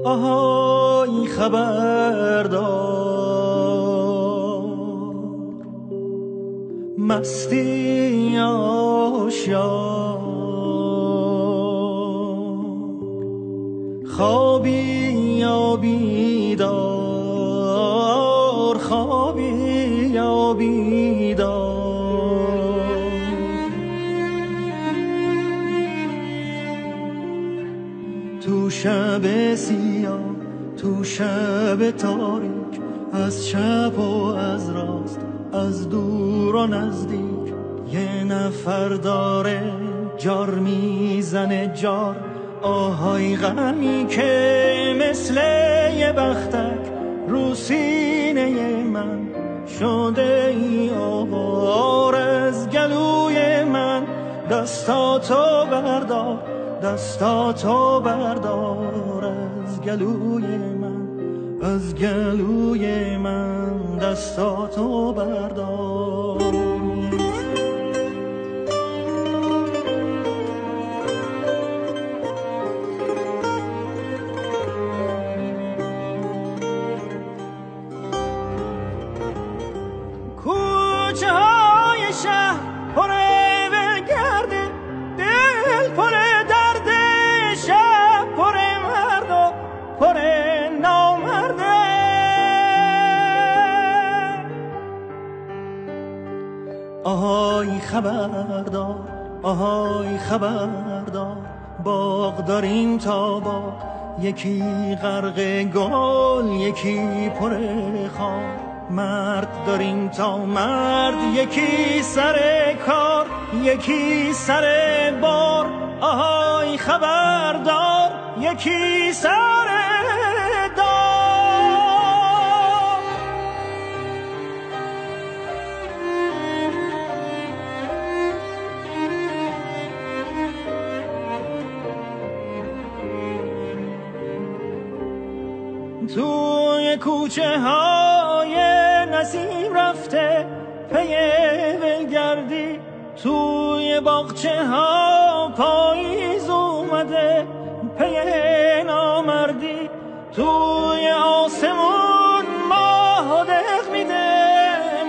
آهای خبردار، مستی آشیار، خوابی یا بیدار، خوابی یا بیدار. تو شب سیاه، تو شب تاریک، از چپ و از راست، از دور و نزدیک، یه نفر داره جار میزنه جار. آهای غمی که مثل یه بختک رو سینه من شده ای آوار. از گلوی من دستاتو بردار، دستاتو بردار. از گلوی من، از گلوی من دستاتو بردار. کوچه های شهر پر ولگرده، دل پر درد، شب پر مرد و پر نامرده. آهای خبردار، آهای خبردار، باغ داریم تا باغ، یکی غرق گل، یکی پر خار. مرد داریم تا مرد، یکی سر کار، یکی سر بار. آهای خبردار، یکی سر دار. توی کوچه های نسیم رفته پی ولگردی، توی باغچه ها پاییز اومده پی نامردی. توی آسمون ماه دق میده،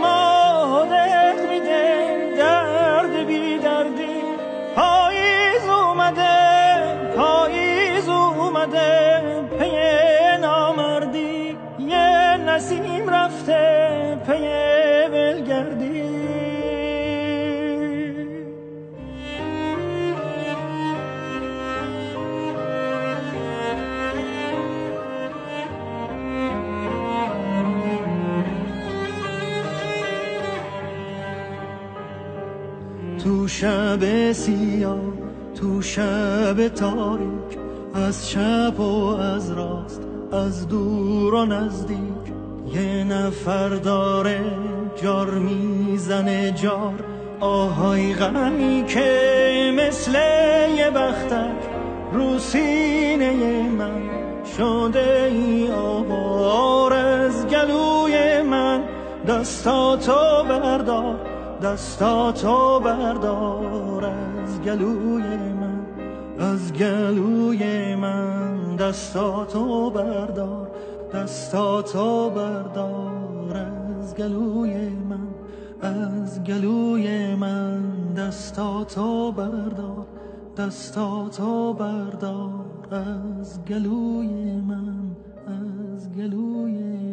ماه دق میده درد بی دردی. پاییز اومده، پاییز اومده پی نامردی. یه نسیم رفته پی ولگردی. تو شب سیاه، تو شب تاریک، از چپ و از راست، از دور و نزدیک، یه نفر داره جار میزنه جار. آهای غمی که مثل یه بختک رو سینه من شده ای آوار. از گلوی من دستاتو بردار، دستاتو بردار. از گلوی من، از گلوی من دستاتو بردار، دستاتو بردار. از گلوی من، از گلوی من دستاتو بردار، دستاتو بردار. از گلوی من، از گلوی